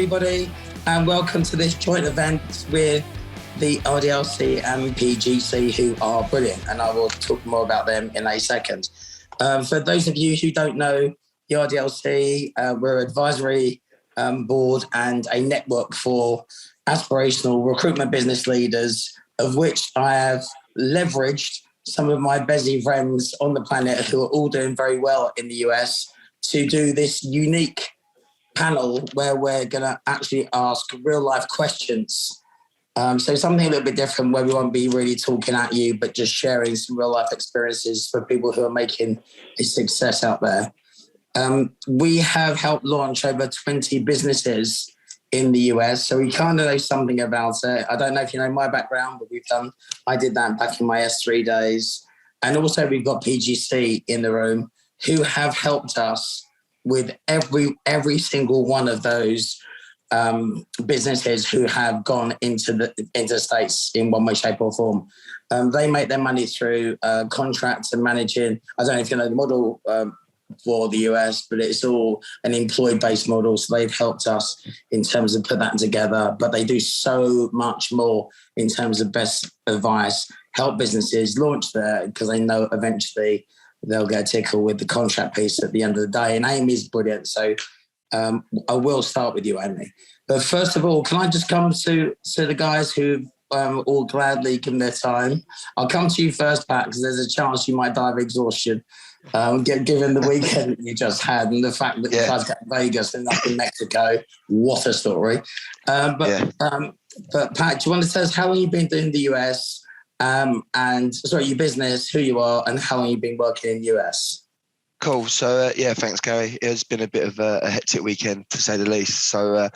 everybody, and welcome to this joint event with the RDLC and PGC, who are brilliant, and I will talk more about them in a second. For those of you who don't know the RDLC, we're an advisory board and a network for aspirational recruitment business leaders, of which I have leveraged some of my busy friends on the planet who are all doing very well in the US to do this unique panel where we're going to actually ask real life questions. So something a little bit different where we won't be really talking at you, but just sharing some real life experiences for people who are making a success out there. We have helped launch over 20 businesses in the US, so we kind of know something about it. I don't know if you know my background, but I did that back in my S3 days. And also we've got PGC in the room who have helped us with every single one of those businesses who have gone into the States in one way, shape or form. They make their money through contracts and managing. I don't know if you know the model for the US, but it's all an employee-based model. So they've helped us in terms of put that together, but they do so much more in terms of best advice, help businesses launch there because they know eventually they'll get a tickle with the contract piece at the end of the day. And Amy's brilliant. So I will start with you, Amy. But first of all, can I just come to the guys who all gladly given their time? I'll come to you first, Pat, because there's a chance you might die of exhaustion, given the weekend you just had and the fact that you tried to get to Vegas and up in Mexico. What a story. But Pat, do you want to tell us how long you've been doing the US? And your business, who you are, and how long you've been working in the US. Cool. So, thanks, Gary. It has been a bit of a hectic weekend, to say the least. So,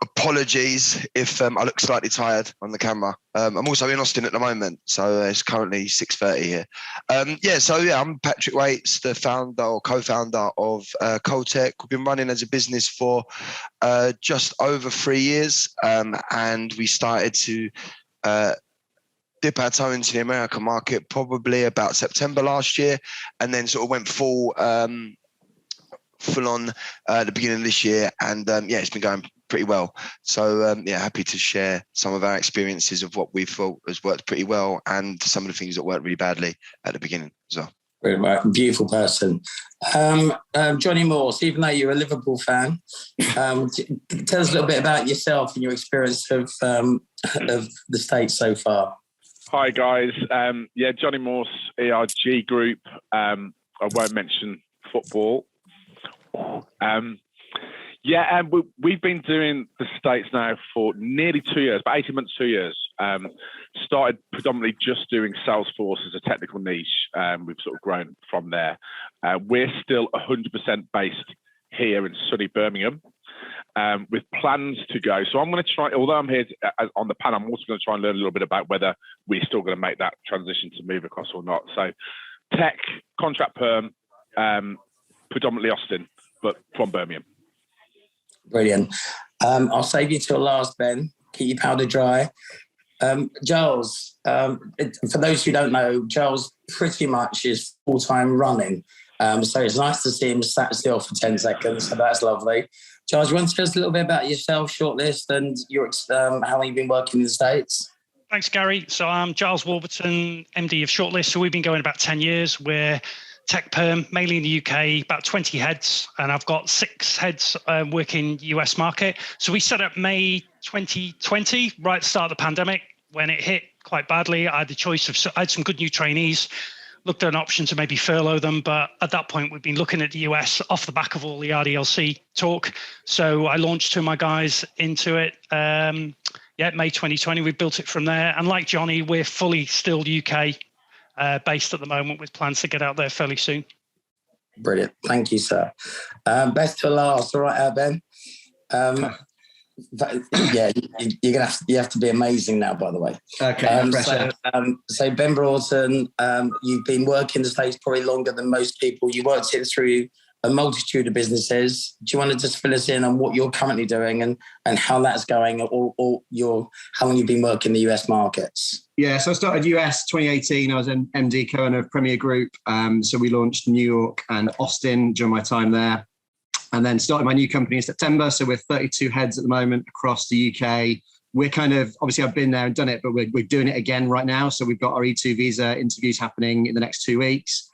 apologies if I look slightly tired on the camera. I'm also in Austin at the moment, so it's currently 6:30 here. I'm Patrick Waits, the founder or co-founder of Coltech. We've been running as a business for just over 3 years, and we started to dip our toe into the American market probably about September last year, and then sort of went full on at the beginning of this year, and it's been going pretty well. So happy to share some of our experiences of what we felt has worked pretty well and some of the things that worked really badly at the beginning as well. Beautiful person. Johnny Morse, even though you're a Liverpool fan, tell us a little bit about yourself and your experience of the States so far. Hi guys, Johnny Morse, ERG Group. I won't mention football. We've been doing the States now for nearly 2 years, about 18 months, 2 years. Started predominantly just doing Salesforce as a technical niche. We've sort of grown from there. We're still 100% based here in sunny Birmingham. With plans to go. So I'm going to try, although I'm here on the panel, I'm also going to try and learn a little bit about whether we're still going to make that transition to move across or not. So tech, contract perm, predominantly Austin, but from Birmingham. Brilliant. I'll save you till last, Ben. Keep your powder dry. Giles, for those who don't know, Giles pretty much is full-time running. So it's nice to see him sat still for 10 seconds. So that's lovely. Giles, you want to tell us a little bit about yourself, Shortlist, and your how long you've been working in the States? Thanks, Gary. So I'm Giles Warburton, MD of Shortlist. So we've been going about 10 years. We're tech perm, mainly in the UK, about 20 heads, and I've got 6 heads working US market. So we set up May 2020, right at the start of the pandemic. When it hit quite badly, I had the choice of, I had some good new trainees, looked at an option to maybe furlough them. But at that point, we've been looking at the US off the back of all the RDLC talk. So I launched 2 of my guys into it. May 2020, we built it from there. And like Johnny, we're fully still UK based at the moment with plans to get out there fairly soon. Brilliant. Thank you, sir. Best to last. All right, Ben. You have to be amazing now, by the way. Okay. So Ben Broughton, you've been working in the States probably longer than most people. You worked it through a multitude of businesses. Do you want to just fill us in on what you're currently doing and how that's going, or how long you've been working in the US markets? Yeah, so I started US 2018. I was an MD co-owner of Premier Group. So we launched New York and Austin during my time there. and then started my new company in September. So we're 32 heads at the moment across the UK. We're kind of, obviously I've been there and done it, but we're doing it again right now. So we've got our E2 visa interviews happening in the next 2 weeks.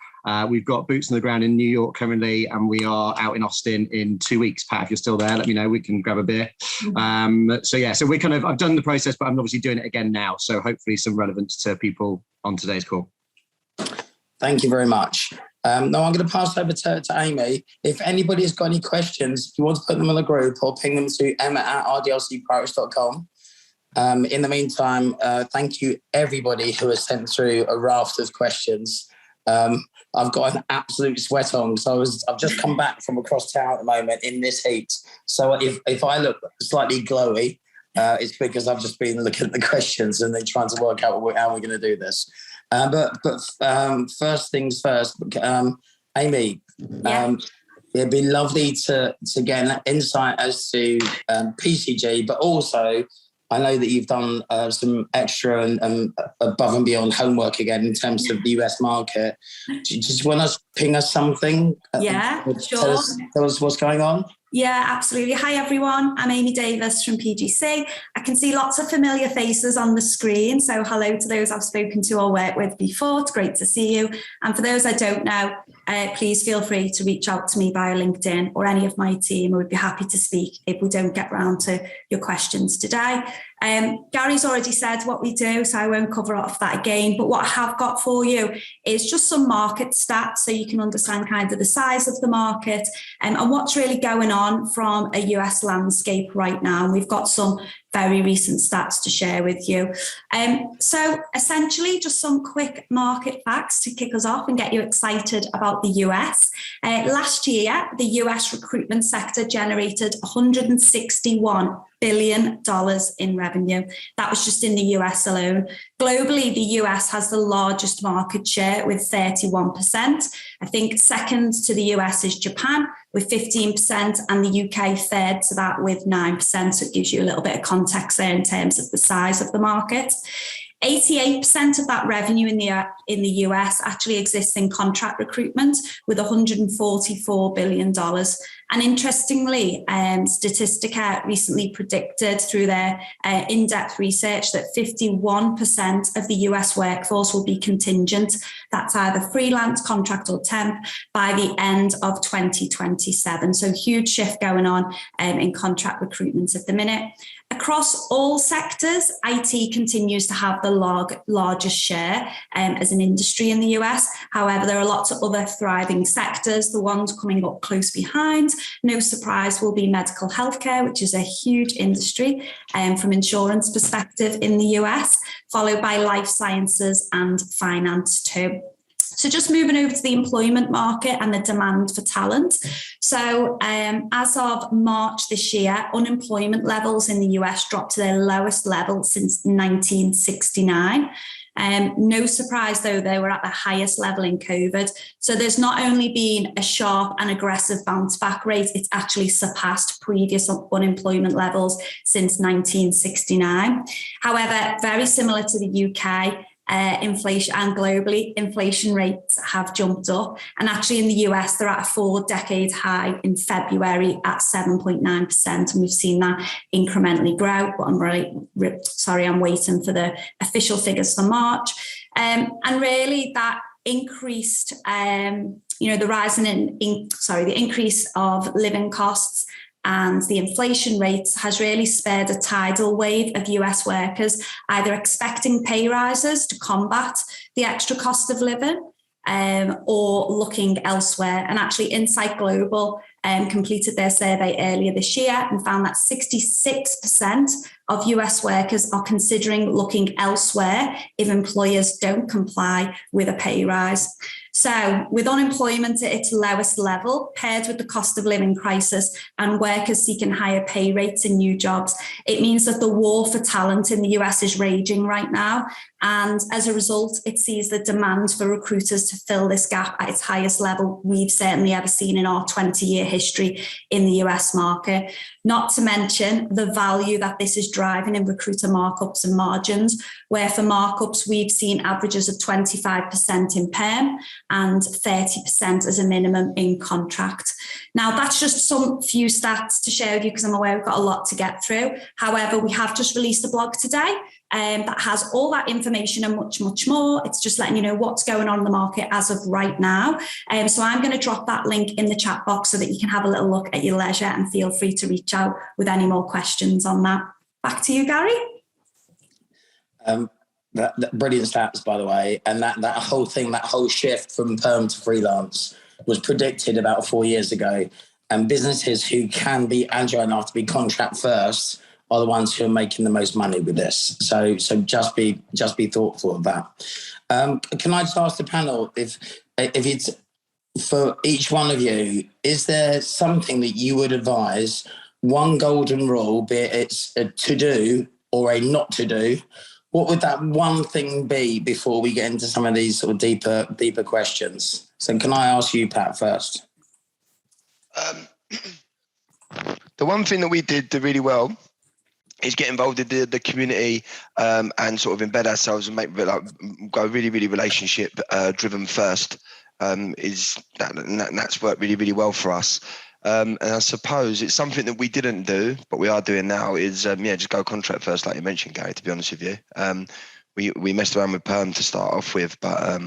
We've got boots on the ground in New York currently, and we are out in Austin in 2 weeks. Pat, if you're still there, let me know. We can grab a beer. So we're kind of, I've done the process, but I'm obviously doing it again now. So hopefully some relevance to people on today's call. Thank you very much. Now I'm going to pass over to Amy. If anybody's got any questions, if you want to put them in the group or ping them to emma@rdlcpriorities.com. In the meantime, thank you everybody who has sent through a raft of questions. I've got an absolute sweat on, so I've just come back from across town at the moment in this heat. So if I look slightly glowy, it's because I've just been looking at the questions and then trying to work out how we're going to do this. But first things first, Amy, it'd be lovely to get an insight as to PCG, but also I know that you've done some extra and above and beyond homework again in terms of the US market. Do you just want to ping us something? Yeah, sure. Tell us what's going on. Yeah, absolutely. Hi, everyone. I'm Amy Davis from PGC. I can see lots of familiar faces on the screen. So hello to those I've spoken to or worked with before. It's great to see you. And for those I don't know, please feel free to reach out to me via LinkedIn or any of my team. I would be happy to speak if we don't get round to your questions today. Gary's already said what we do, so I won't cover off that again. But what I have got for you is just some market stats so you can understand kind of the size of the market and what's really going on from a US landscape right now. And we've got some very recent stats to share with you. So essentially just some quick market facts to kick us off and get you excited about the US. Last year, the US recruitment sector generated $161 billion in revenue. That was just in the US alone. Globally, the US has the largest market share with 31%. I think second to the US is Japan with 15% and the UK third to that with 9%. So it gives you a little bit of context there in terms of the size of the market. 88% of that revenue in the US actually exists in contract recruitment with $144 billion. And interestingly, Statistica recently predicted through their in-depth research that 51% of the US workforce will be contingent. That's either freelance, contract or temp by the end of 2027. So huge shift going on in contract recruitment at the minute. Across all sectors, IT continues to have the largest share as an industry in the US. However, there are lots of other thriving sectors. The ones coming up close behind, no surprise, will be medical healthcare, which is a huge industry from insurance perspective in the US, followed by life sciences and finance too. So just moving over to the employment market and the demand for talent. So as of March this year, unemployment levels in the US dropped to their lowest level since 1969. No surprise, though, they were at the highest level in COVID. So there's not only been a sharp and aggressive bounce back rate, it's actually surpassed previous unemployment levels since 1969. However, very similar to the UK, inflation and globally, inflation rates have jumped up. And actually in the US, they're at a 4-decade high in February at 7.9%. And we've seen that incrementally grow. But I'm waiting for the official figures for March. And really that increased, the rise the increase of living costs and the inflation rates has really spurred a tidal wave of US workers either expecting pay rises to combat the extra cost of living or looking elsewhere. And actually Insight Global completed their survey earlier this year and found that 66% of US workers are considering looking elsewhere if employers don't comply with a pay rise. So with unemployment at its lowest level, paired with the cost of living crisis and workers seeking higher pay rates in new jobs, it means that the war for talent in the US is raging right now. And as a result, it sees the demand for recruiters to fill this gap at its highest level we've certainly ever seen in our 20-year history in the US market. Not to mention the value that this is driving in recruiter markups and margins, where for markups, we've seen averages of 25% in perm and 30% as a minimum in contract. Now, that's just some few stats to share with you because I'm aware we've got a lot to get through. However, we have just released a blog today that has all that information and much, much more. It's just letting you know what's going on in the market as of right now. So I'm going to drop that link in the chat box so that you can have a little look at your leisure and feel free to reach out with any more questions on that. Back to you, Gary. That brilliant stats, by the way. And that whole thing, that whole shift from perm to freelance was predicted about 4 years ago. And businesses who can be agile enough to be contract first are the ones who are making the most money with this. So just be thoughtful of that. Can I just ask the panel if it's for each one of you, is there something that you would advise, one golden rule, be it it's a to do or a not to do? What would that one thing be before we get into some of these sort of deeper questions? So can I ask you, Pat, first? The one thing that we did really well is get involved in the community and sort of embed ourselves and make go really, really relationship driven first. That's worked really, really well for us. And I suppose it's something that we didn't do, but we are doing now is just go contract first, like you mentioned, Gary, to be honest with you. We messed around with perm to start off with, but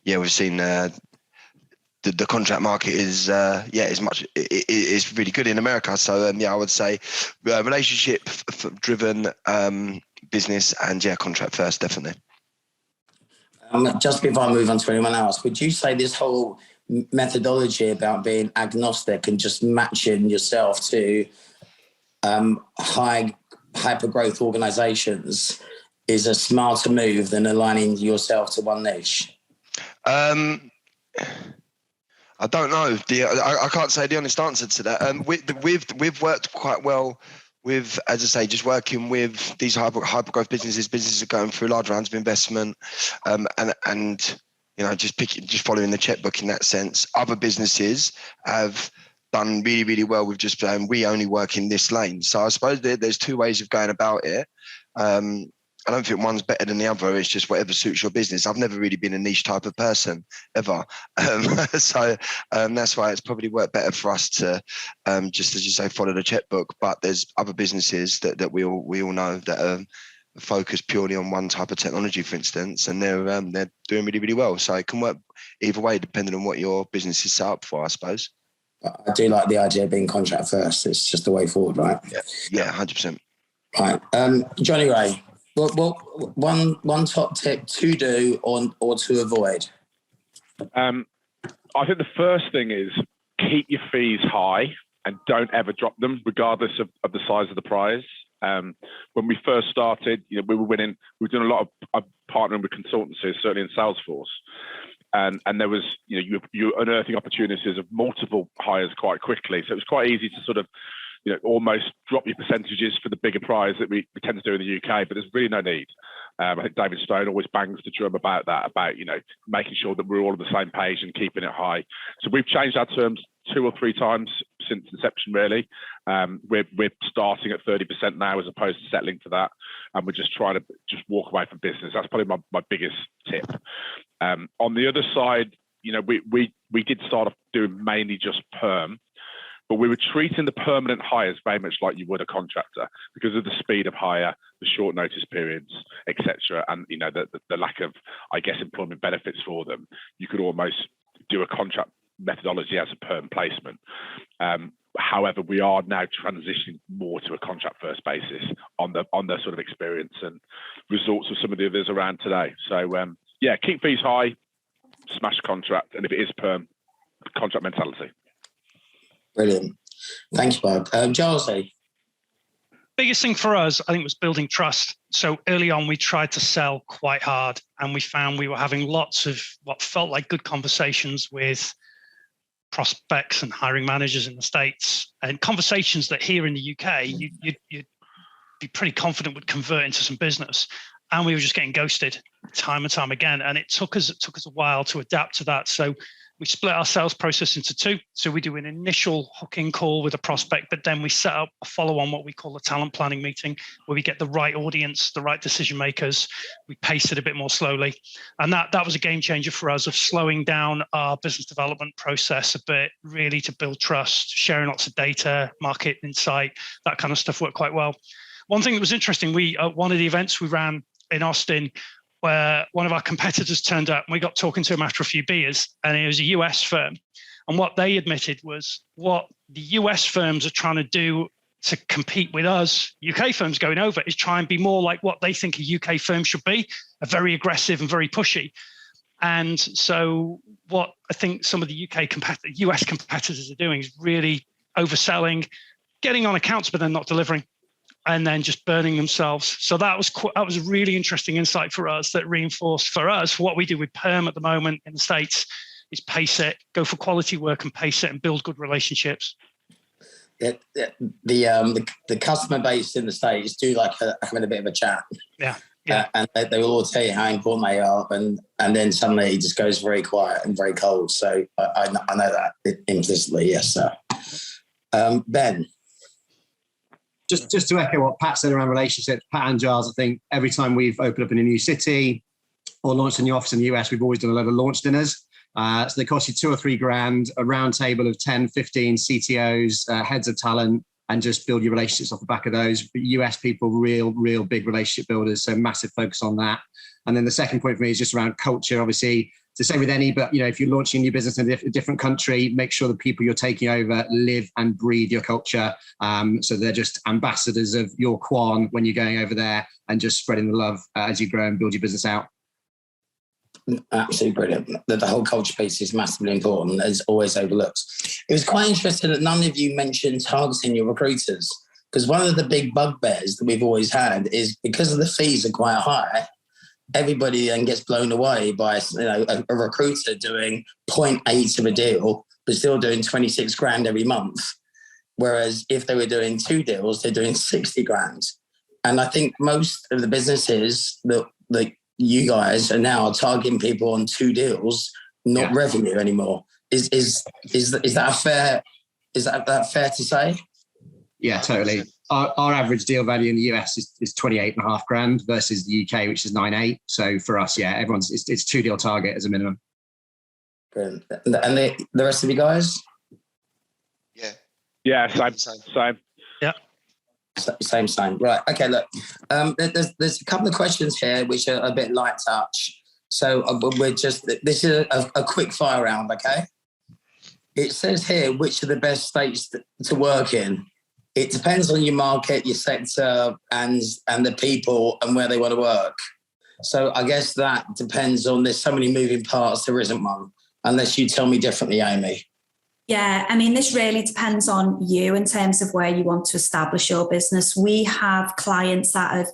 we've seen the contract market is really good in America. So I would say relationship driven business and contract first, definitely. Just before I move on to anyone else, would you say this whole methodology about being agnostic and just matching yourself to hyper growth organizations is a smarter move than aligning yourself to one niche? I don't know. I can't say the honest answer to that. We've worked quite well with, as I say, just working with these hyper growth businesses. Businesses are going through large rounds of investment, and just following the checkbook in that sense. Other businesses have done really, really well with just we only work in this lane. So I suppose there's two ways of going about it. I don't think one's better than the other. It's just whatever suits your business. I've never really been a niche type of person ever. So that's why it's probably worked better for us to just, as you say, follow the checkbook. But there's other businesses that we all know that are focused purely on one type of technology, for instance, and they're doing really, really well. So it can work either way, depending on what your business is set up for, I suppose. I do like the idea of being contract first. It's just the way forward, right? Yeah, 100%. Right. Johnny Ray, well, one top tip to do or to avoid? I think the first thing is keep your fees high and don't ever drop them, regardless of the size of the prize. When we first started, we were winning. We were doing a lot of partnering with consultancies, certainly in Salesforce, and there was, you were unearthing opportunities of multiple hires quite quickly. So it was quite easy to sort of, almost drop your percentages for the bigger prize that we tend to do in the UK, but there's really no need. I think David Stone always bangs the drum about that, about, making sure that we're all on the same page and keeping it high. So we've changed our terms 2 or 3 times since inception, really. We're starting at 30% now as opposed to settling for that. And we're just trying to just walk away from business. That's probably my biggest tip. On the other side, we did start off doing mainly just perm, but we were treating the permanent hires very much like you would a contractor because of the speed of hire, the short notice periods, etc., and the lack of, I guess, employment benefits for them. You could almost do a contract methodology as a perm placement. However, we are now transitioning more to a contract first basis on the sort of experience and results of some of the others around today. So keep fees high, smash contract, and if it is perm, contract mentality. Brilliant. Thanks, Bob. Giles? Biggest thing for us, I think, was building trust. So early on, we tried to sell quite hard, and we found we were having lots of what felt like good conversations with prospects and hiring managers in the States, and conversations that here in the UK, you'd be pretty confident would convert into some business. And we were just getting ghosted time and time again. And it took us a while to adapt to that. So we split our sales process into two. So we do an initial hooking call with a prospect, but then we set up a follow-on, what we call a talent planning meeting, where we get the right audience, the right decision makers. We pace it a bit more slowly. And that was a game changer for us, of slowing down our business development process a bit, really to build trust, sharing lots of data, market insight, that kind of stuff worked quite well. One thing that was interesting, one of the events we ran in Austin, where one of our competitors turned up, and we got talking to him after a few beers, and it was a US firm. And what they admitted was what the US firms are trying to do to compete with us, UK firms going over, is try and be more like what they think a UK firm should be, a very aggressive and very pushy. And so what I think some of the US competitors are doing is really overselling, getting on accounts, but then not delivering, and then just burning themselves. So that was a really interesting insight for us, that reinforced for us what we do with perm at the moment in the States is pace it, go for quality work and pace it and build good relationships. The customer base in the States do like having a bit of a chat. Yeah. And they will all tell you how important they are, and then suddenly it just goes very quiet and very cold. So I know that implicitly, yes, sir. Ben. Just to echo what Pat said around relationships, Pat and Giles, I think every time we've opened up in a new city or launched a new office in the US, we've always done a lot of launch dinners. So they cost you $2 or $3,000, a round table of 10, 15 CTOs, heads of talent, and just build your relationships off the back of those. But US people, real big relationship builders, so massive focus on that. And then the second point for me is just around culture. Obviously, it's the same with any, but if you're launching a new business in a different country, make sure the people you're taking over live and breathe your culture. So they're just ambassadors of your Quan when you're going over there, and just spreading the love as you grow and build your business out. Absolutely brilliant. The whole culture piece is massively important, as always overlooked. It was quite interesting that none of you mentioned targeting your recruiters, because one of the big bugbears that we've always had is, because of the fees are quite high, everybody then gets blown away by a recruiter doing 0.8 of a deal, but still doing 26 grand every month. Whereas if they were doing 2 deals, they're doing 60 grand. And I think most of the businesses that you guys are now targeting people on 2 deals, not revenue anymore. Is that fair? Is that fair to say? Yeah, totally. Our average deal value in the US is 28.5 grand versus the UK, which is 9.8. So for us, everyone's it's 2 deal target as a minimum. Brilliant. And the rest of you guys? Yeah, same. Yeah. Same. Right. Okay. Look, there's a couple of questions here which are a bit light touch. So this is a quick fire round. Okay. It says here, which are the best states to work in? It depends on your market, your sector, and the people and where they want to work. So I guess that depends on, there's so many moving parts, there isn't one, unless you tell me differently, Amy. Yeah, I mean, this really depends on you in terms of where you want to establish your business. We have clients that have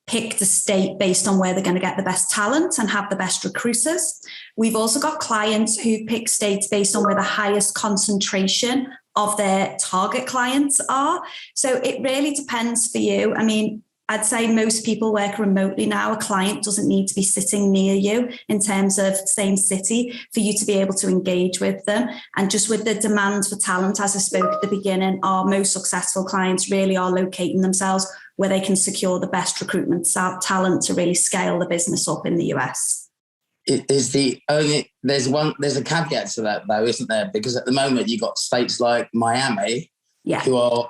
picked a state based on where they're going to get the best talent and have the best recruiters. We've also got clients who pick states based on where the highest concentration of their target clients are. So it really depends for you. I mean, I'd say most people work remotely now. A client doesn't need to be sitting near you in terms of same city for you to be able to engage with them. And just with the demand for talent, as I spoke at the beginning, our most successful clients really are locating themselves where they can secure the best recruitment talent to really scale the business up in the US. There's a caveat to that though, isn't there? Because at the moment you've got states like Miami, who are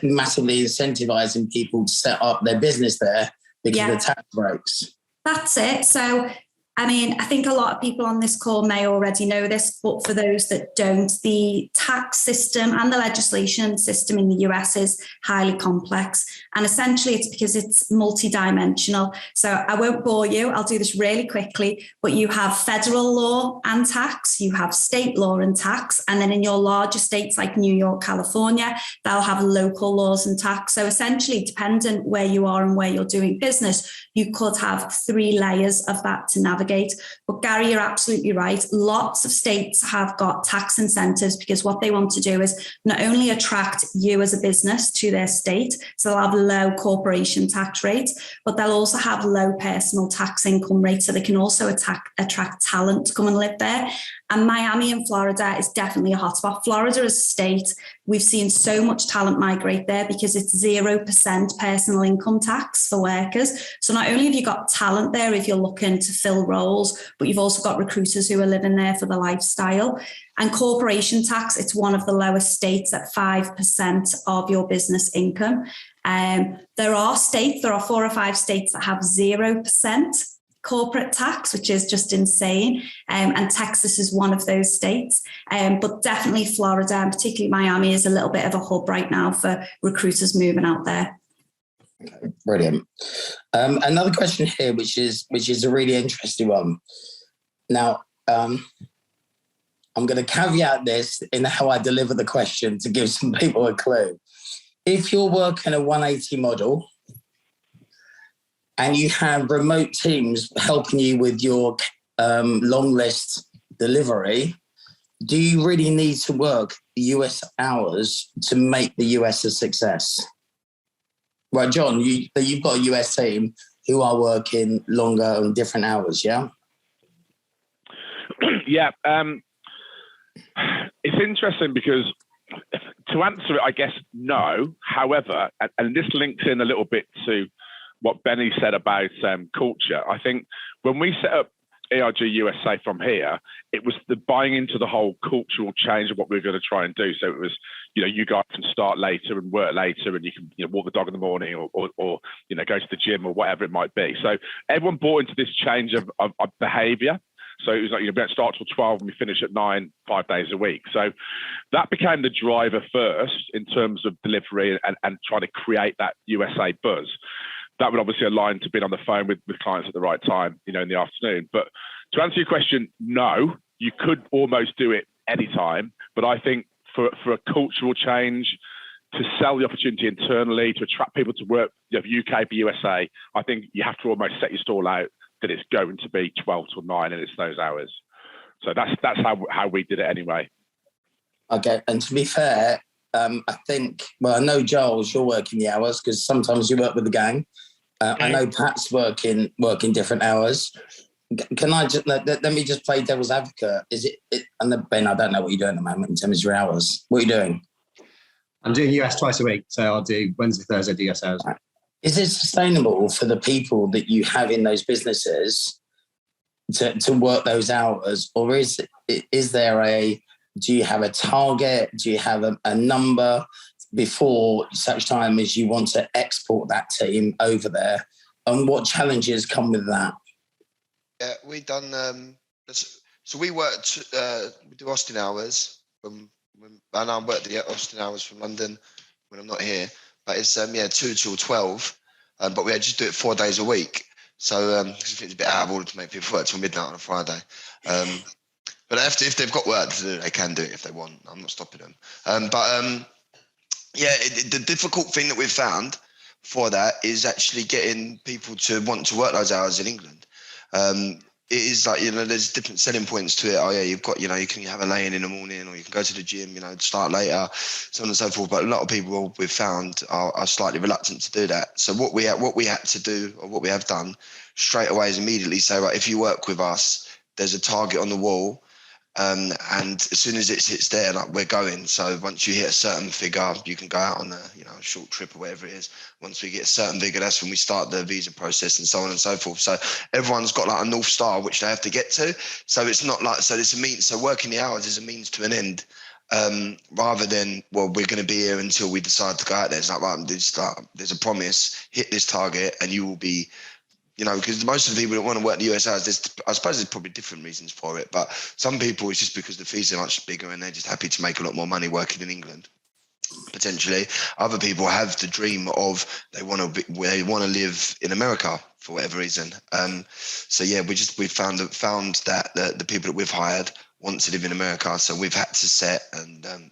massively incentivizing people to set up their business there because of the tax breaks. That's it. So, I mean, I think a lot of people on this call may already know this, but for those that don't, the tax system and the legislation system in the US is highly complex. And essentially it's because it's multidimensional. So I won't bore you. I'll do this really quickly, but you have federal law and tax, you have state law and tax. And then in your larger states like New York, California, they'll have local laws and tax. So essentially, dependent where you are and where you're doing business, you could have 3 layers of that to navigate navigate. But Gary, you're absolutely right. Lots of states have got tax incentives because what they want to do is not only attract you as a business to their state, so they'll have low corporation tax rates, but they'll also have low personal tax income rates, so they can also attract talent to come and live there. And Miami and Florida is definitely a hotspot. Florida as a state, we've seen so much talent migrate there because it's 0% personal income tax for workers. So not only have you got talent there if you're looking to fill roles, but you've also got recruiters who are living there for the lifestyle. And corporation tax, it's one of the lowest states at 5% of your business income. There are 4 or 5 states that have 0% corporate tax, which is just insane. And Texas is one of those states. But definitely Florida, and particularly Miami, is a little bit of a hub right now for recruiters moving out there. Okay, brilliant. Another question here, which is a really interesting one. Now, I'm going to caveat this in how I deliver the question to give some people a clue. If you're working a 180 model, and you have remote teams helping you with your long list delivery, do you really need to work US hours to make the US a success? Right, John, you've got a US team who are working longer and different hours, yeah? Yeah. It's interesting because to answer it, I guess, no. However, and this links in a little bit to what Benny said about culture. I think when we set up ERG USA from here, it was the buying into the whole cultural change of what we were going to try and do. So it was, you guys can start later and work later, and you can walk the dog in the morning or go to the gym or whatever it might be. So everyone bought into this change of behaviour. So it was like, we don't start till 12 and we finish at 9, 5 days a week. So that became the driver first in terms of delivery and trying to create that USA buzz. That would obviously align to being on the phone with clients at the right time, in the afternoon. But to answer your question, no, you could almost do it anytime. But I think for a cultural change, to sell the opportunity internally, to attract people to work, UK for USA, I think you have to almost set your stall out that it's going to be 12 till 9 and it's those hours. So that's how we did it anyway. Okay, and to be fair, I think, I know, Giles, you're working the hours because sometimes you work with the gang. I know Pat's working different hours. Can I just let me just play devil's advocate? Is it? And Ben, I don't know what you're doing at the moment in terms of your hours. What are you doing? I'm doing US twice a week, so I'll do Wednesday, Thursday, US hours. Is it sustainable for the people that you have in those businesses to work those hours, or is there do you have a target? Do you have a number before such time as you want to export that team over there? And what challenges come with that? Yeah, we done. So we worked. We do Austin hours. And I work the Austin hours from London when I'm not here. But it's 2 till 12. But we just do it 4 days a week. So it's a bit out of order to make people work till midnight on a Friday. But if they've got work to do, they can do it if they want. I'm not stopping them. The difficult thing that we've found for that is actually getting people to want to work those hours in England. It is like, there's different selling points to it. Oh yeah, you've got, you can have a lay-in the morning, or you can go to the gym, start later, so on and so forth. But a lot of people we've found are slightly reluctant to do that. So what we had to do, or what we have done straight away, is immediately say, right, if you work with us, there's a target on the wall. And as soon as it sits there, like, we're going. So once you hit a certain figure, you can go out on a short trip or whatever it is. Once we get a certain figure, that's when we start the visa process and so on and so forth. So everyone's got like a North Star which they have to get to. So it's not like, so working the hours is a means to an end, rather than, well, we're going to be here until we decide to go out there. It's like, right, there's a promise, hit this target and you will be, because most of the people that want to work the US hours, I suppose there's probably different reasons for it, but some people it's just because the fees are much bigger and they're just happy to make a lot more money working in England. Potentially, other people have the dream of they want to live in America for whatever reason. We found that the people that we've hired want to live in America, so we've had to set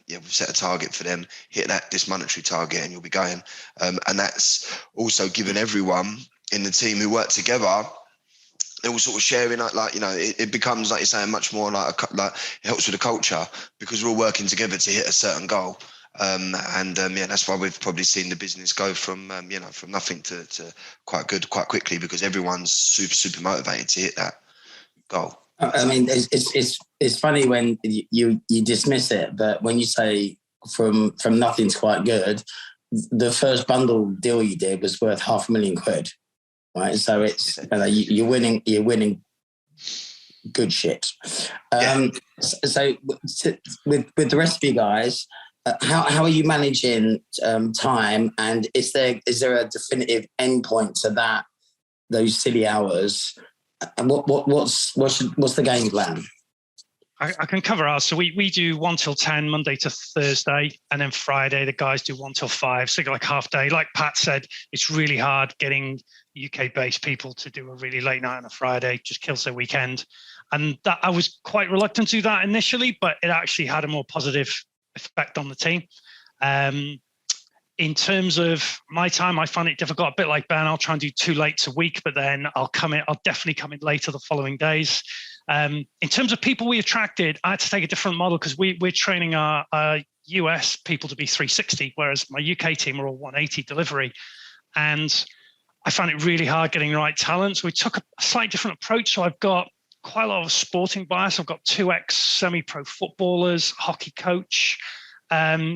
we've set a target for them. Hit this monetary target, and you'll be going. And that's also given everyone in the team who work together they're all sort of sharing, like it becomes, like you're saying, much more like it helps with the culture because we're all working together to hit a certain goal. That's why we've probably seen the business go from from nothing to quite good quite quickly, because everyone's super motivated to hit that goal. I mean, it's funny when you dismiss it, but when you say from nothing to quite good, the first bundle deal you did was worth £500,000, right? So it's you're winning good shit. So with the rest of you guys, how are you managing time? And is there a definitive endpoint to those silly hours? And what's the game plan? I can cover ours. So we do 1 till 10, Monday to Thursday, and then Friday the guys do 1 till 5. So like half day. Like Pat said, it's really hard getting UK-based people to do a really late night on a Friday. Just kills their weekend. And that I was quite reluctant to do that initially, but it actually had a more positive effect on the team. In terms of my time, I find it difficult, a bit like Ben. I'll try and do 2 lates a week, but then I'll definitely come in later the following days. In terms of people we attracted, I had to take a different model because we're training our US people to be 360, whereas my UK team are all 180 delivery. And I found it really hard getting the right talent. So we took a slightly different approach. So I've got quite a lot of sporting bias. I've got 2 ex-semi-pro footballers, hockey coach.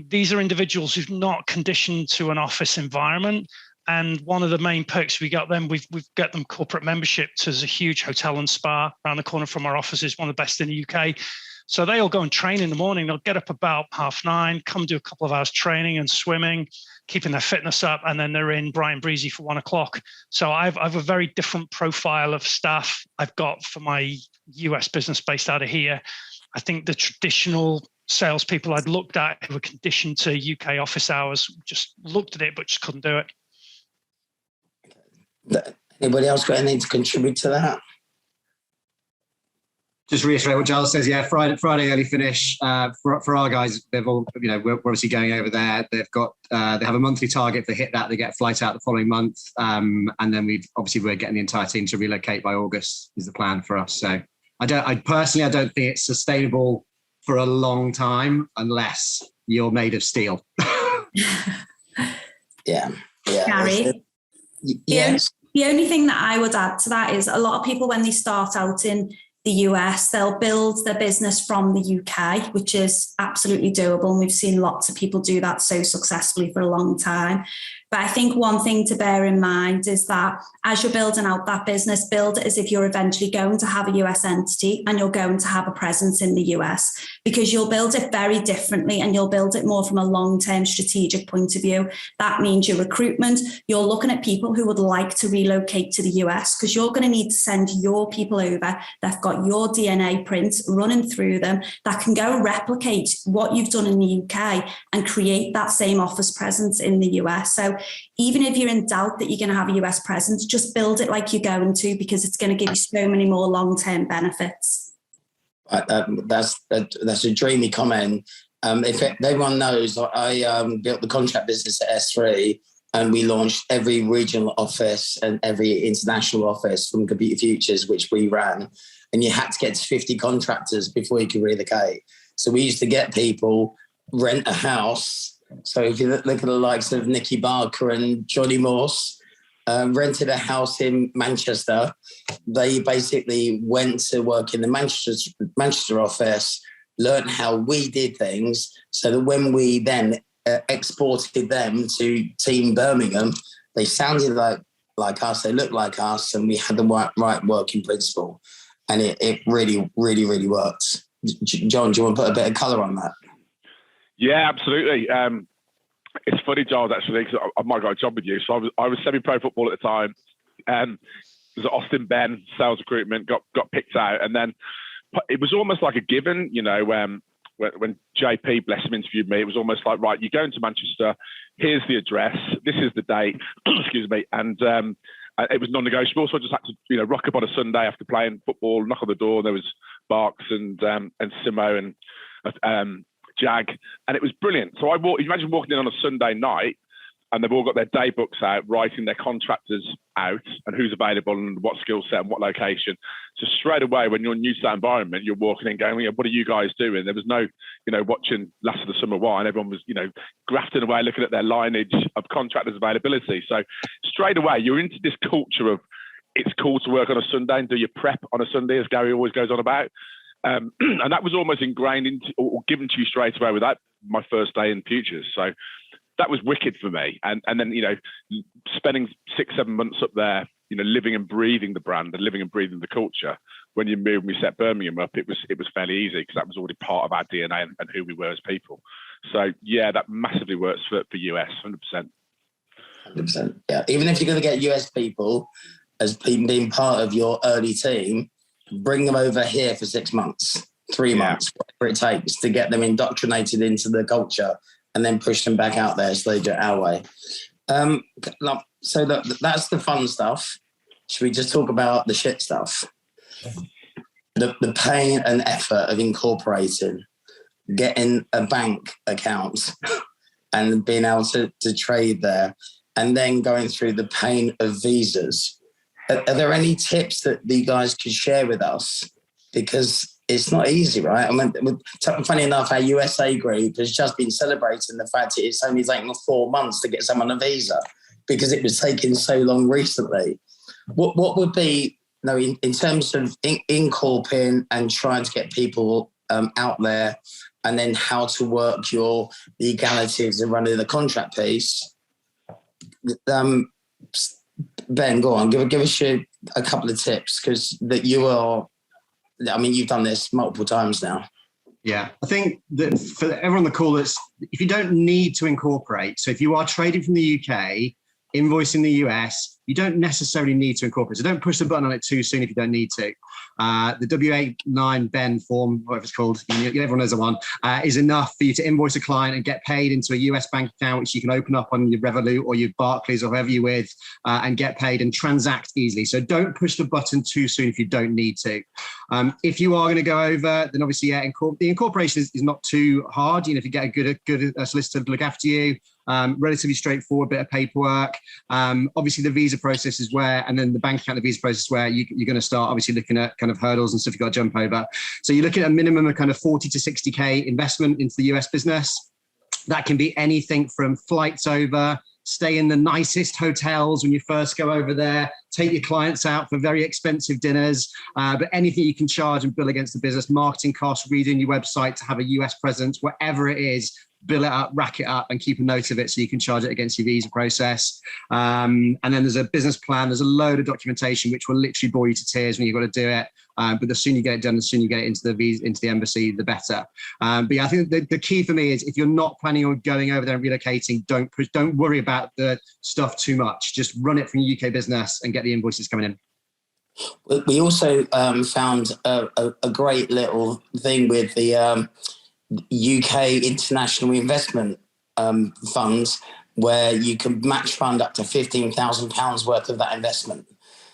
These are individuals who've not conditioned to an office environment. And one of the main perks we got them, we've got them corporate membership to a huge hotel and spa around the corner from our offices, one of the best in the UK. So they all go and train in the morning. They'll get up about 9:30, come do a couple of hours training and swimming, keeping their fitness up, and then they're in bright and breezy for 1 o'clock. So I've a very different profile of staff I've got for my US business based out of here. I think the traditional salespeople I'd looked at who were conditioned to UK office hours just looked at it, but just couldn't do it. Anybody else got anything to contribute to that? Just reiterate what Giles says. Yeah, Friday early finish for our guys. They've all, we're obviously going over there. They've got they have a monthly target. If they hit that, they get a flight out the following month. And then we're getting the entire team to relocate by August is the plan for us. So I personally don't think it's sustainable for a long time unless you're made of steel. Yeah. Gary? Yes. The only thing that I would add to that is a lot of people, when they start out in the US, they'll build their business from the UK, which is absolutely doable. And we've seen lots of people do that so successfully for a long time. But I think one thing to bear in mind is that as you're building out that business, build it as if you're eventually going to have a US entity and you're going to have a presence in the US, because you'll build it very differently and you'll build it more from a long-term strategic point of view. That means your recruitment, you're looking at people who would like to relocate to the US, because you're going to need to send your people over that've got your DNA print running through them that can go replicate what you've done in the UK and create that same office presence in the US. So even if you're in doubt that you're going to have a US presence, just build it like you're going to, because it's going to give you so many more long-term benefits. That's a dreamy comment. If everyone knows, I built the contract business at S3, and we launched every regional office and every international office from Computer Futures, which we ran. And you had to get to 50 contractors before you could relocate. So we used to get people rent a house. So if you look at the likes of Nicky Barker and Johnny Morse, rented a house in Manchester. They basically went to work in the Manchester office, learned how we did things, so that when we then exported them to Team Birmingham, they sounded like us, they looked like us, and we had the right working principle. And it really, really, really worked. John, do you want to put a bit of colour on that? Yeah, absolutely. It's funny, Giles, actually, because I might have got a job with you. So I was semi-pro football at the time. It was at Austin Ben, sales recruitment, got picked out. And then it was almost like a given, when JP, bless him, interviewed me, it was almost like, right, you're going to Manchester, here's the address, this is the date, excuse me. And it was non-negotiable. So I just had to, rock up on a Sunday after playing football, knock on the door. There was Barks and Simo and Jag, and it was brilliant. So imagine walking in on a Sunday night, and they've all got their day books out, writing their contractors out and who's available and what skill set and what location. So straight away, when you're new to that environment, you're walking in going, what are you guys doing? There was no, watching Last of the Summer Wine. Everyone was, grafting away, looking at their lineage of contractors' availability. So straight away, you're into this culture of it's cool to work on a Sunday and do your prep on a Sunday, as Gary always goes on about. And that was almost ingrained into or given to you straight away with that, my first day in Futures. So that was wicked for me. And then, spending 6-7 months up there, living and breathing the brand and living and breathing the culture. When we set Birmingham up, it was fairly easy because that was already part of our DNA and who we were as people. So yeah, that massively works for US, 100%. 100%. Yeah. Even if you're going to get US people as being part of your early team, bring them over here for 6 months, 3 months, whatever it takes to get them indoctrinated into the culture and then push them back out there so they do it our way. So that's the fun stuff. Should we just talk about the shit stuff? The pain and effort of incorporating, getting a bank account and being able to trade there, and then going through the pain of visas. Are there any tips that you guys could share with us? Because it's not easy, right? I mean, funny enough, our USA group has just been celebrating the fact that it's only taken 4 months to get someone a visa because it was taking so long recently. What would be, in terms of incorporating and trying to get people out there, and then how to work the legalities and running the contract piece? Ben, go on, give us a couple of tips, because you've done this multiple times now. Yeah, I think that for everyone on the call, if you don't need to incorporate, so if you are trading from the UK, invoicing the US, you don't necessarily need to incorporate. So don't push the button on it too soon if you don't need to. The W89 Ben form, whatever it's called, everyone knows the one, is enough for you to invoice a client and get paid into a US bank account, which you can open up on your Revolut or your Barclays or whoever you're with, and get paid and transact easily. So don't push the button too soon if you don't need to. If you are going to go over, then obviously, the incorporation is not too hard. If you get a good solicitor to look after you, relatively straightforward bit of paperwork. Obviously, the visa process is and then the bank account, the visa process is where you're going to start obviously looking at kind of hurdles and stuff you've got to jump over. So you're looking at a minimum of kind of 40 to 60K investment into the US business. That can be anything from flights over, stay in the nicest hotels when you first go over there, take your clients out for very expensive dinners, but anything you can charge and bill against the business, marketing costs, redoing your website to have a US presence, whatever it is, bill it up, rack it up, and keep a note of it so you can charge it against your visa process. And then there's a business plan. There's a load of documentation which will literally bore you to tears when you've got to do it. But the sooner you get it done, the sooner you get it into the embassy, the better. But yeah, I think the key for me is if you're not planning on going over there and relocating, don't worry about the stuff too much. Just run it from your UK business and get the invoices coming in. We also found a great little thing with the UK International Investment Funds, where you can match fund up to £15,000 worth of that investment.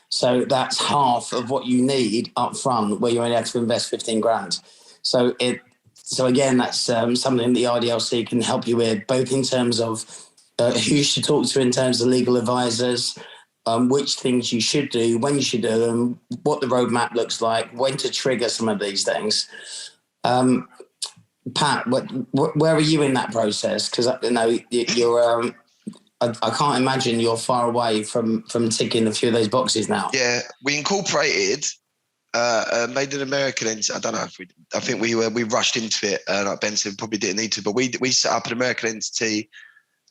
So that's half of what you need up front, where you're only able to invest 15 grand. So again, that's something the RDLC can help you with, both in terms of who you should talk to in terms of legal advisors, which things you should do, when you should do them, what the roadmap looks like, when to trigger some of these things. Pat, where are you in that process? Because you're. I can't imagine you're far away from ticking a few of those boxes now. Yeah, we incorporated, made an American entity. I don't know if I think we rushed into it. Like Ben said, probably didn't need to, but we set up an American entity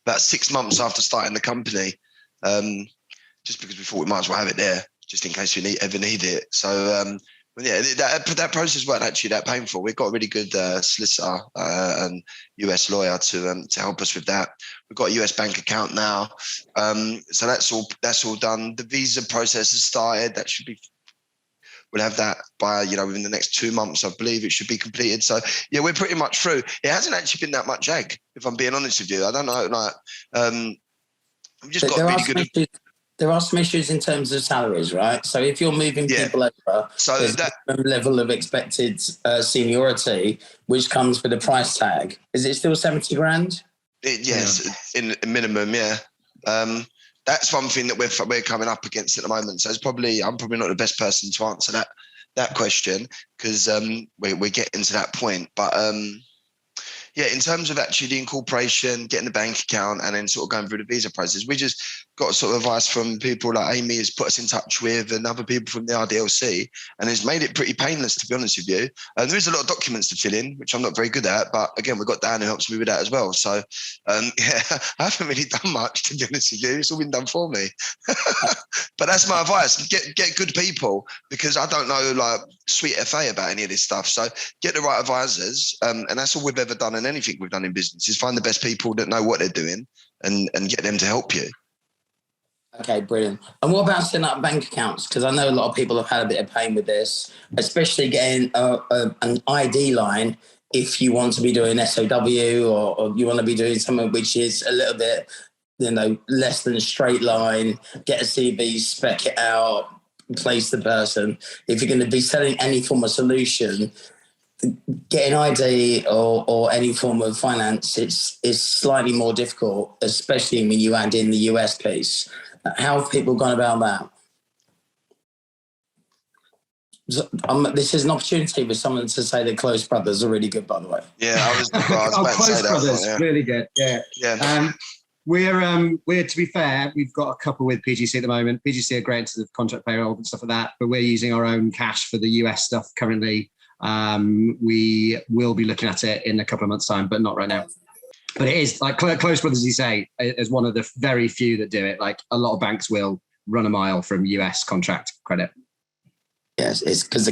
about 6 months after starting the company, just because we thought we might as well have it there, just in case we ever need it. So. Yeah, that process wasn't actually that painful. We've got a really good solicitor and US lawyer to help us with that. We've got a US bank account now, so that's all done. The visa process has started. We'll have that by within the next 2 months, I believe it should be completed. So yeah, we're pretty much through. It hasn't actually been that much ag, if I'm being honest with you. I don't know, we've just got really good. There are some issues in terms of salaries, right? So if you're moving people over, there's a level of expected seniority, which comes with a price tag. Is it still 70 grand? Yes, in minimum, yeah. That's one thing that we're coming up against at the moment. So I'm probably not the best person to answer that question, because we're getting to that point. But yeah, in terms of actually the incorporation, getting the bank account, and then sort of going through the visa process, we just got sort of advice from people like Amy has put us in touch with, and other people from the RDLC, and it's made it pretty painless, to be honest with you. And there is a lot of documents to fill in, which I'm not very good at, but again, we've got Dan who helps me with that as well. So yeah, I haven't really done much, to be honest with you. It's all been done for me. But that's my advice: get good people, because I don't know like sweet FA about any of this stuff. So get the right advisors, and that's all we've ever done. And anything we've done in business is find the best people that know what they're doing and get them to help you. Okay, brilliant. And what about setting up bank accounts? Because I know a lot of people have had a bit of pain with this, especially getting an ID line if you want to be doing SOW or you want to be doing something which is a little bit, less than a straight line, get a CV, spec it out, place the person. If you're going to be selling any form of solution, getting ID or any form of finance, it's slightly more difficult, especially when you add in the US piece. How have people gone about that? This is an opportunity for someone to say that Close Brothers are really good, by the way. Yeah, I was about to say that. Close Brothers, yeah. Really good. Yeah. We're to be fair, we've got a couple with PGC at the moment. PGC are great into the contract payroll and stuff like that, but we're using our own cash for the US stuff currently. We will be looking at it in a couple of months' time, but not right now. But it is like Close Brothers, you say, is one of the very few that do it. Like a lot of banks will run a mile from US contract credit. Yes, it's because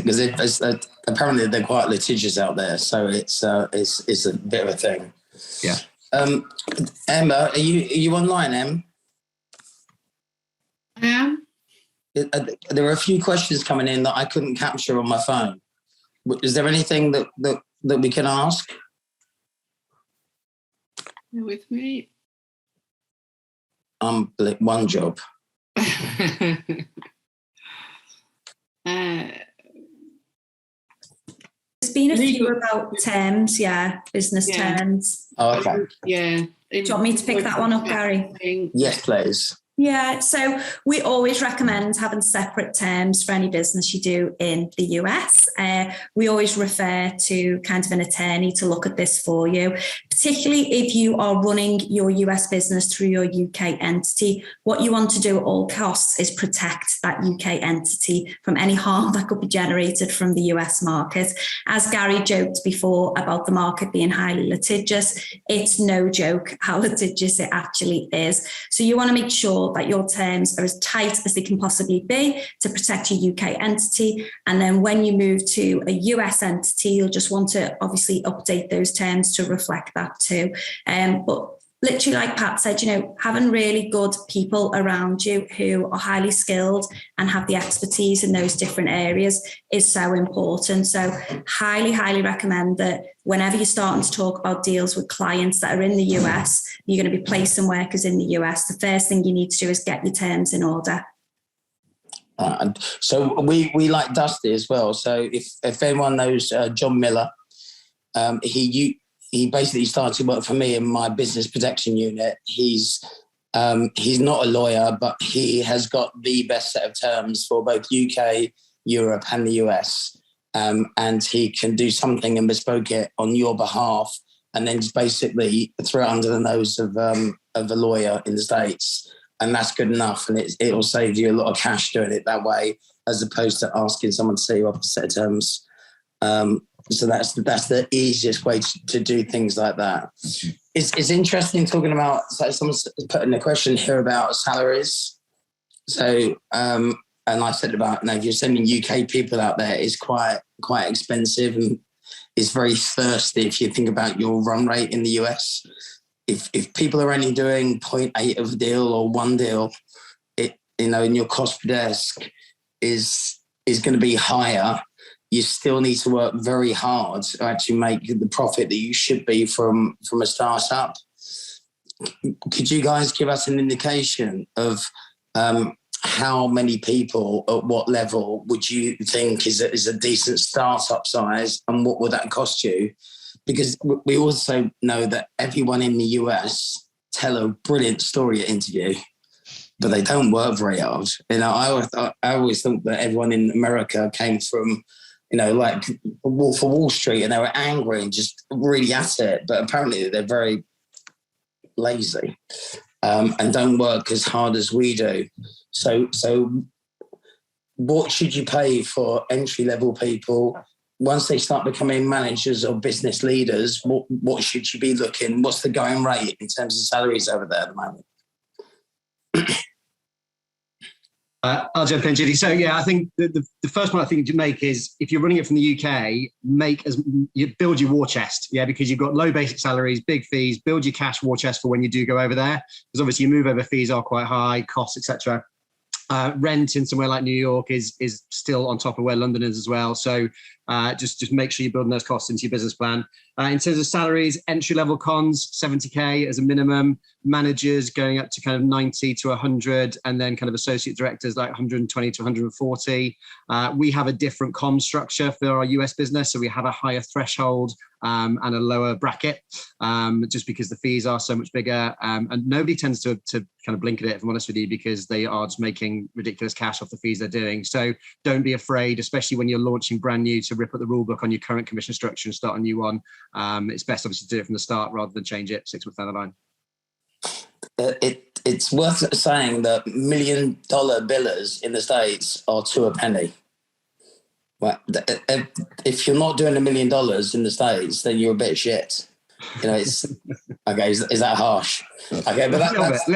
apparently they're quite litigious out there, so it's a bit of a thing. Yeah. Emma, are you online, Em? I am. There are a few questions coming in that I couldn't capture on my phone. Is there anything that we can ask? You're with me. One job. There's been a few about terms, business terms. Oh, okay. Yeah. Do you want me to pick that one up, Gary? Yes, please. Yeah, so we always recommend having separate terms for any business you do in the US. We always refer to kind of an attorney to look at this for you, particularly if you are running your US business through your UK entity. What you want to do at all costs is protect that UK entity from any harm that could be generated from the US market. As Gary joked before about the market being highly litigious, it's no joke how litigious it actually is. So you want to make sure that your terms are as tight as they can possibly be to protect your UK entity. And then when you move to a US entity, you'll just want to obviously update those terms to reflect that too. But literally, like Pat said, having really good people around you who are highly skilled and have the expertise in those different areas is so important. So highly, highly recommend that whenever you're starting to talk about deals with clients that are in the US, you're going to be placing workers in the US, the first thing you need to do is get your terms in order. So we like Dusty as well. So if anyone knows John Miller, he basically started to work for me in my business protection unit. He's not a lawyer, but he has got the best set of terms for both UK, Europe, and the US. And he can do something and bespoke it on your behalf, and then just basically throw it under the nose of a lawyer in the States. And that's good enough. And it will save you a lot of cash doing it that way, as opposed to asking someone to set you up a set of terms. So that's the easiest way to do things like that. It's interesting talking about, so someone's putting a question here about salaries. So, and I said about, if you're sending UK people out there, it's quite expensive and it's very thirsty if you think about your run rate in the US. If people are only doing 0.8 of a deal or one deal, and your cost per desk is going to be higher, you still need to work very hard to actually make the profit that you should be from a startup. Could you guys give us an indication of how many people at what level would you think is a decent startup size, and what would that cost you? Because we also know that everyone in the US tell a brilliant story at interview, but they don't work very hard. You know, I always thought that everyone in America came from, you know, like Wolf of Wall Street, and they were angry and just really at it. But apparently they're very lazy and don't work as hard as we do. So what should you pay for entry-level people? Once they start becoming managers or business leaders, what should you be looking? What's the going rate in terms of salaries over there at the moment? I'll jump in, Judy. So yeah, I think the first point I think to make is, if you're running it from the UK, you build your war chest, yeah, because you've got low basic salaries, big fees. Build your cash war chest for when you do go over there, because obviously your move over fees are quite high, costs, etc. Rent in somewhere like New York is still on top of where London is as well. So just make sure you're building those costs into your business plan. In terms of salaries, entry-level cons, 70K as a minimum, managers going up to kind of 90 to 100, and then kind of associate directors like 120 to 140. We have a different comms structure for our US business, so we have a higher threshold and a lower bracket, just because the fees are so much bigger. And nobody tends to kind of blink at it, if I'm honest with you, because they are just making ridiculous cash off the fees they're doing. So don't be afraid, especially when you're launching brand new, to rip up the rule book on your current commission structure and start a new one. It's best obviously to do it from the start rather than change it 6 months down the line. It's worth saying that $1 million billers in the States are to a penny. Well, if you're not doing $1 million in the States, then you're a bit shit. You know, it's okay. Is that harsh? Okay, but that's a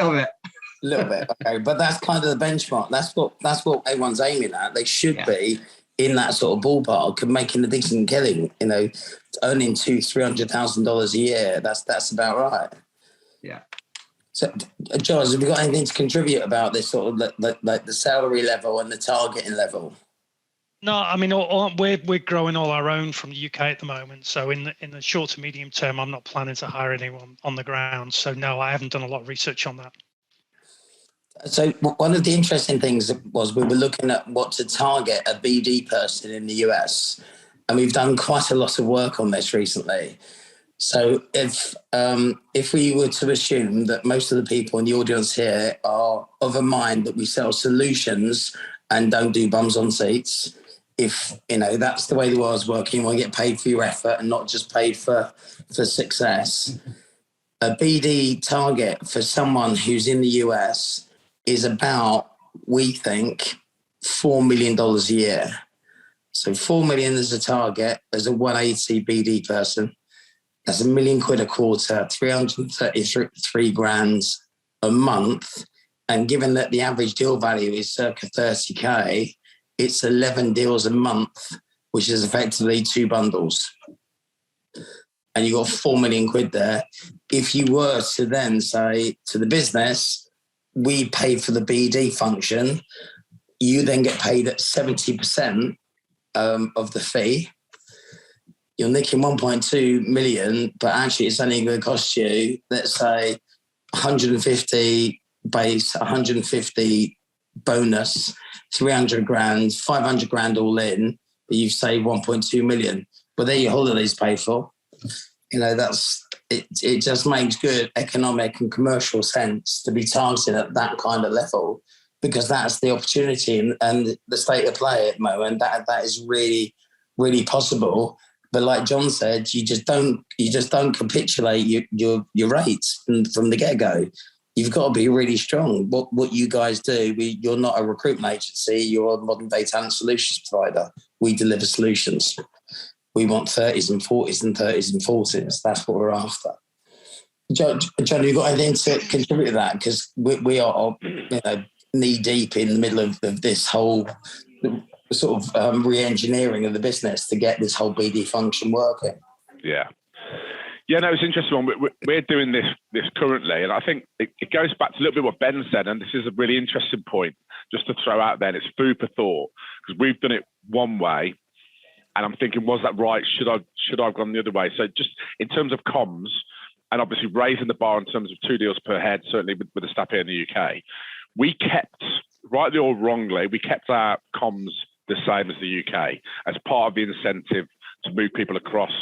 little bit. Okay, but that's kind of the benchmark. That's what everyone's aiming at. They should be in that sort of ballpark and making a decent killing. You know, earning $200,000-$300,000 a year. That's about right. Yeah. So, Giles, have you got anything to contribute about this sort of like the salary level and the targeting level? No, I mean, we're growing all our own from the UK at the moment. So in the short to medium term, I'm not planning to hire anyone on the ground. So no, I haven't done a lot of research on that. So one of the interesting things was we were looking at what to target a BD person in the US, and we've done quite a lot of work on this recently. So if we were to assume that most of the people in the audience here are of a mind that we sell solutions and don't do bums on seats, if you know that's the way the world's working, you want to get paid for your effort and not just paid for success. A BD target for someone who's in the US is about, we think, $4 million a year. So 4 million as a target as a 180 BD person. That's £1 million a quarter, 333 grand a month. And given that the average deal value is circa 30K, it's 11 deals a month, which is effectively 2 bundles. And you got 4 million quid there. If you were to then say to the business, we pay for the BD function, you then get paid at 70% of the fee. You're nicking 1.2 million, but actually it's only going to cost you, let's say, 150 base, 150 bonus, 300 grand, 500 grand all in, but you've saved 1.2 million. But there your holidays paid for. You know, it just makes good economic and commercial sense to be targeted at that kind of level, because that's the opportunity and the state of play at the moment. That is really, really possible. But like John said, you just don't capitulate your rates from the get-go. You've got to be really strong. What you guys do, you're not a recruitment agency, you're a modern day talent solutions provider. We deliver solutions. We want 30s and 40s and 30s and 40s. That's what we're after. John, have you got anything to contribute to that? Because we are knee deep in the middle of this whole sort of re-engineering of the business to get this whole BD function working. Yeah, no, it's an interesting one. We're doing this currently, and I think it goes back to a little bit what Ben said, and this is a really interesting point just to throw out there, and it's food for thought, because we've done it one way, and I'm thinking, was that right? Should I have gone the other way? So just in terms of comms, and obviously raising the bar in terms of 2 deals per head, certainly with the staff here in the UK, we kept, rightly or wrongly, we kept our comms the same as the UK as part of the incentive to move people across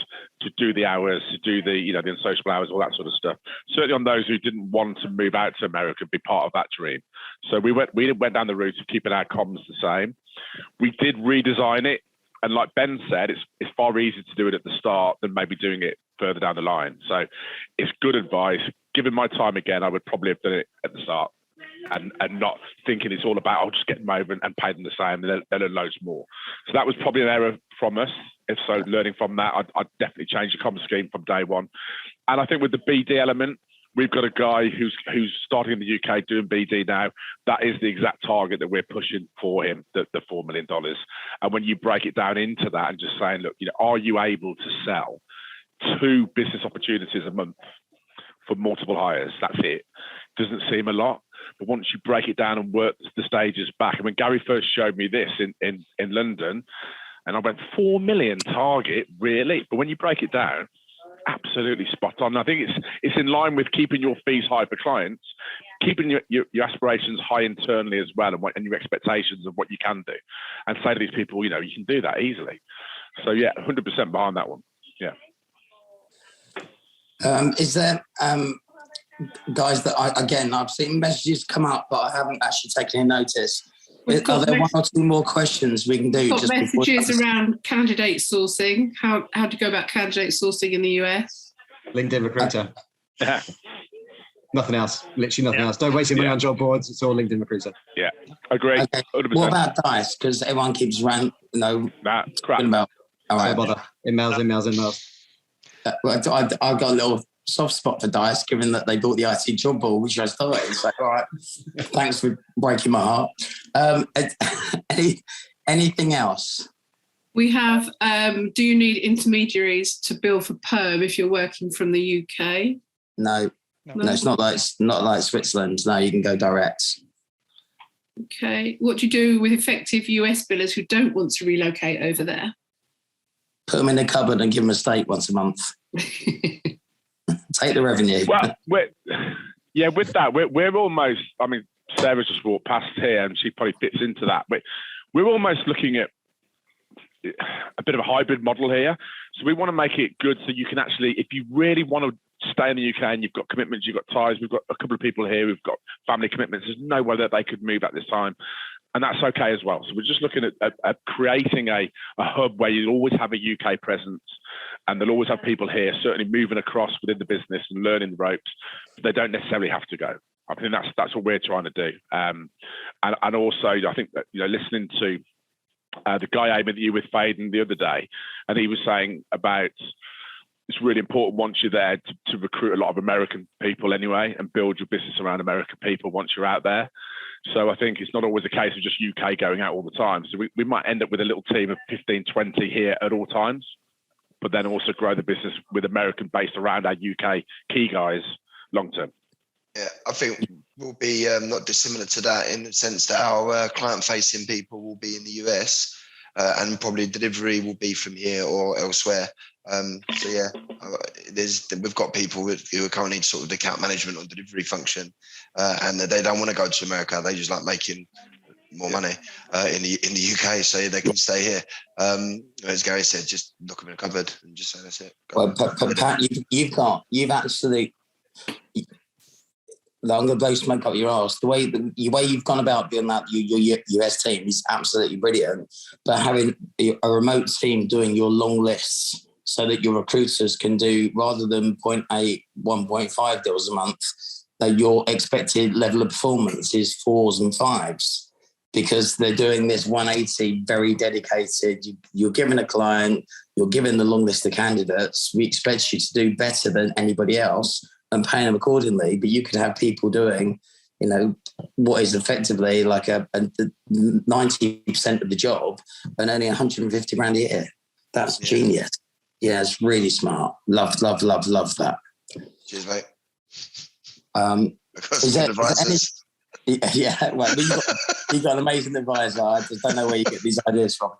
to do the hours, to do the the unsociable hours, all that sort of stuff. Certainly on those who didn't want to move out to America, be part of that dream. So we went down the route of keeping our comms the same. We did redesign it, and like Ben said, it's far easier to do it at the start than maybe doing it further down the line. So it's good advice. Given my time again, I would probably have done it at the start. And not thinking it's all about, I'll just get them over and pay them the same, and they'll earn loads more. So that was probably an error from us. If so, learning from that, I'd definitely change the comm scheme from day one. And I think with the BD element, we've got a guy who's starting in the UK doing BD now. That is the exact target that we're pushing for him, the $4 million. And when you break it down into that and just saying, look, are you able to sell 2 business opportunities a month for multiple hires? That's it. Doesn't seem a lot. But once you break it down and work the stages back, and when Gary first showed me this in London, and I went, 4 million target, really? But when you break it down, absolutely spot on. I think it's in line with keeping your fees high for clients, keeping your aspirations high internally as well, and your expectations of what you can do, and say to these people, you can do that easily. So yeah, 100% behind that one. Yeah. Is there guys that I've seen messages come up, but I haven't actually taken any notice. Are there 1 or 2 more questions we can do? We've got messages around candidate sourcing. How to go about candidate sourcing in the US? LinkedIn Recruiter. Nothing else. Literally nothing else. Don't waste your money on job boards. It's all LinkedIn Recruiter. Yeah, agree. Okay. What about Dice? Because everyone keeps crap. About. All right. Don't bother. Emails. Well, I've got a little soft spot for Dice, given that they bought the IT job board, which I started. It's like, all right, thanks for breaking my heart. Anything else? We have, do you need intermediaries to bill for perm if you're working from the UK? No, it's not like Switzerland. No, you can go direct. Okay. What do you do with effective US billers who don't want to relocate over there? Put them in a cupboard and give them a steak once a month. Take the revenue. Well, with that, we're almost, I mean, Sarah just walked past here and she probably fits into that. But we're almost looking at a bit of a hybrid model here. So we want to make it good so you can actually, if you really want to stay in the UK and you've got commitments, you've got ties, we've got a couple of people here who've got family commitments, there's no way that they could move at this time. And that's okay as well. So we're just looking at creating a hub where you'll always have a UK presence, and they'll always have people here certainly moving across within the business and learning the ropes. But they don't necessarily have to go. I think that's what we're trying to do. And also, I think that, listening to the guy I interviewed with Faden the other day, and he was saying about it's really important once you're there to recruit a lot of American people anyway and build your business around American people once you're out there. So I think it's not always a case of just UK going out all the time. So we might end up with a little team of 15, 20 here at all times, but then also grow the business with American based around our UK key guys long term. Yeah, I think we'll be not dissimilar to that in the sense that our client-facing people will be in the US and probably delivery will be from here or elsewhere. So yeah, we've got people who are currently sort of the account management or delivery function, and they don't want to go to America. They just like making more money in the UK, so they can stay here. As Gary said, just lock them in a cupboard and just say that's it. Well, Pat, you've actually. I'm going to blow smoke up your arse. The way you've gone about building out your US team is absolutely brilliant. But having a remote team doing your long lists so that your recruiters can do, rather than 0.8, 1.5 deals a month, that your expected level of performance is 4s and 5s, because they're doing this 180 very dedicated. You're giving a client, you're giving the long list of candidates. We expect you to do better than anybody else and paying them accordingly. But you could have people doing, what is effectively like a 90% of the job and only 150 grand a year. That's genius. Yeah, it's really smart. Love that. Cheers, mate. Well, you've got an amazing advisor. I just don't know where you get these ideas from.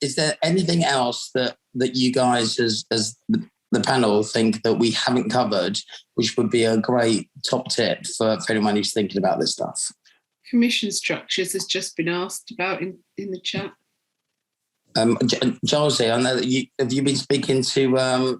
Is there anything else that you guys as the panel think that we haven't covered, which would be a great top tip for anyone who's thinking about this stuff? Commission structures has just been asked about in the chat. Josie, I know that have you been speaking to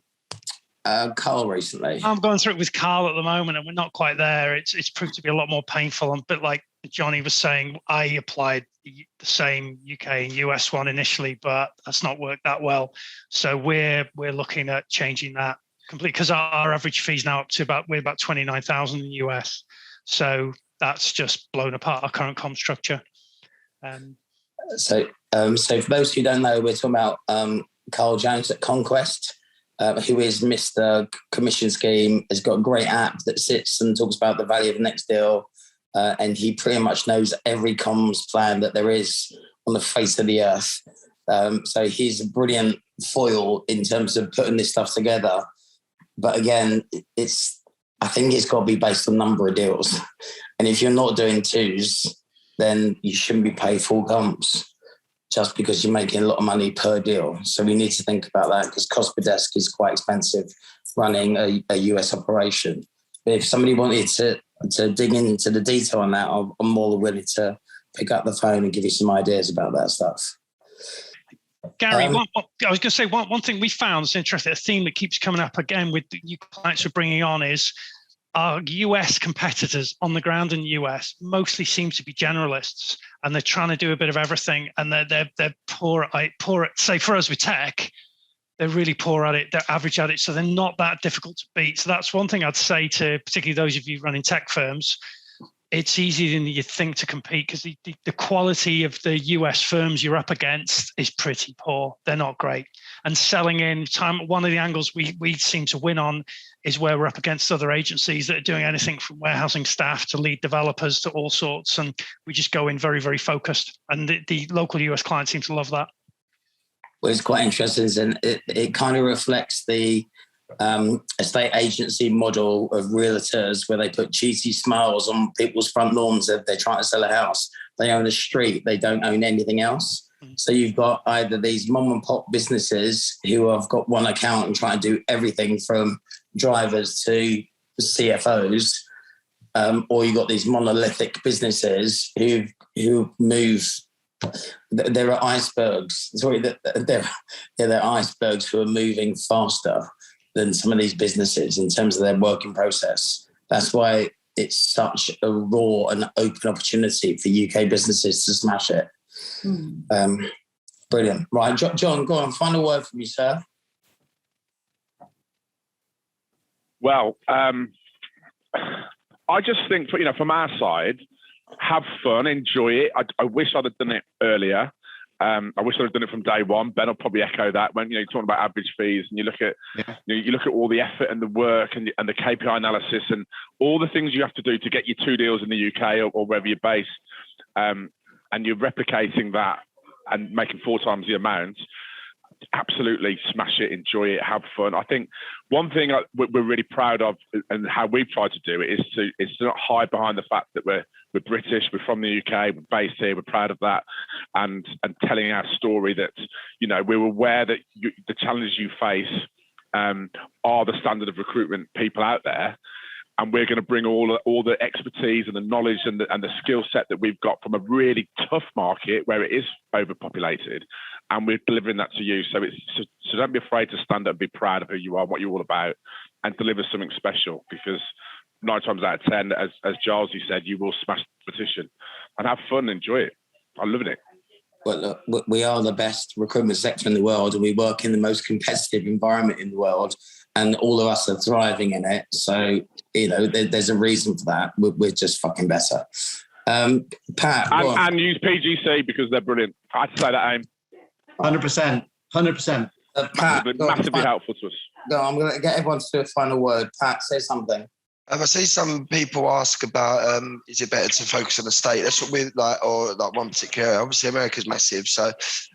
Carl recently? I'm going through it with Carl at the moment, and we're not quite there. It's proved to be a lot more painful. And a bit like Johnny was saying, I applied the same UK and US one initially, but that's not worked that well. So we're looking at changing that completely, because our average fee is now up to about 29,000 in the US. So that's just blown apart our current comp structure. So for those who don't know, we're talking about Carl Jones at Conquest, who is Mr. Commission Scheme, has got a great app that sits and talks about the value of the next deal. And he pretty much knows every comms plan that there is on the face of the earth. So he's a brilliant foil in terms of putting this stuff together. But again, I think it's got to be based on number of deals. And if you're not doing twos, then you shouldn't be paid full comps just because you're making a lot of money per deal. So we need to think about that, because cost per desk is quite expensive running a US operation. But if somebody wanted to dig into the detail on that, I'm more than willing to pick up the phone and give you some ideas about that stuff. Gary, I was going to say one thing we found is interesting, a theme that keeps coming up again with the new clients we're bringing on is our US competitors on the ground in the US mostly seem to be generalists, and they're trying to do a bit of everything, and they're poor at, say for us with tech, they're really poor at it, they're average at it, so they're not that difficult to beat. So that's one thing I'd say to particularly those of you running tech firms. It's easier than you think to compete, because the quality of the US firms you're up against is pretty poor. They're not great. And selling in time, one of the angles we seem to win on is where we're up against other agencies that are doing anything from warehousing staff to lead developers to all sorts. And we just go in very, very focused. And the local US clients seem to love that. Well, it's quite interesting, and it kind of reflects the estate agency model of realtors, where they put cheesy smiles on people's front lawns if they're trying to sell a house. They own a street, they don't own anything else. So you've got either these mom and pop businesses who have got one account and try to do everything from drivers to CFOs, or you've got these monolithic businesses who move. There are icebergs. They're icebergs who are moving faster than some of these businesses in terms of their working process. That's why it's such a raw and open opportunity for UK businesses to smash it. Brilliant. Right, John, go on. Final word from you, sir. Well, I just think, from our side, have fun, enjoy it. I wish I'd have done it earlier. I wish I'd have done it from day one. Ben will probably echo that when you're talking about average fees, and you look at you look at all the effort and the work and the KPI analysis and all the things you have to do to get your 2 deals in the UK or wherever you're based, and you're replicating that and making 4 times the amount. Absolutely smash it, enjoy it, have fun. I think one thing we're really proud of, and how we've tried to do it, is to not hide behind the fact that we're British, we're from the UK, we're based here, we're proud of that, and telling our story that we're aware that the challenges you face are the standard of recruitment people out there, and we're going to bring all the expertise and the knowledge and the skill set that we've got from a really tough market where it is overpopulated, and we're delivering that to you. So don't be afraid to stand up and be proud of who you are, what you're all about, and deliver something special, because 9 times out of 10, as Giles said, you will smash the competition and have fun, enjoy it. I'm loving it. Well, look, we are the best recruitment sector in the world, and we work in the most competitive environment in the world, and all of us are thriving in it. So, there's a reason for that. We're just fucking better. Pat. And use PGC because they're brilliant. I had to say that, Aim. 100%. Pat, massively helpful to us. No, I'm going to get everyone to do a final word. Pat, say something. I see some people ask about is it better to focus on the state? That's what we're like, or like one particular area. Obviously, America's massive, so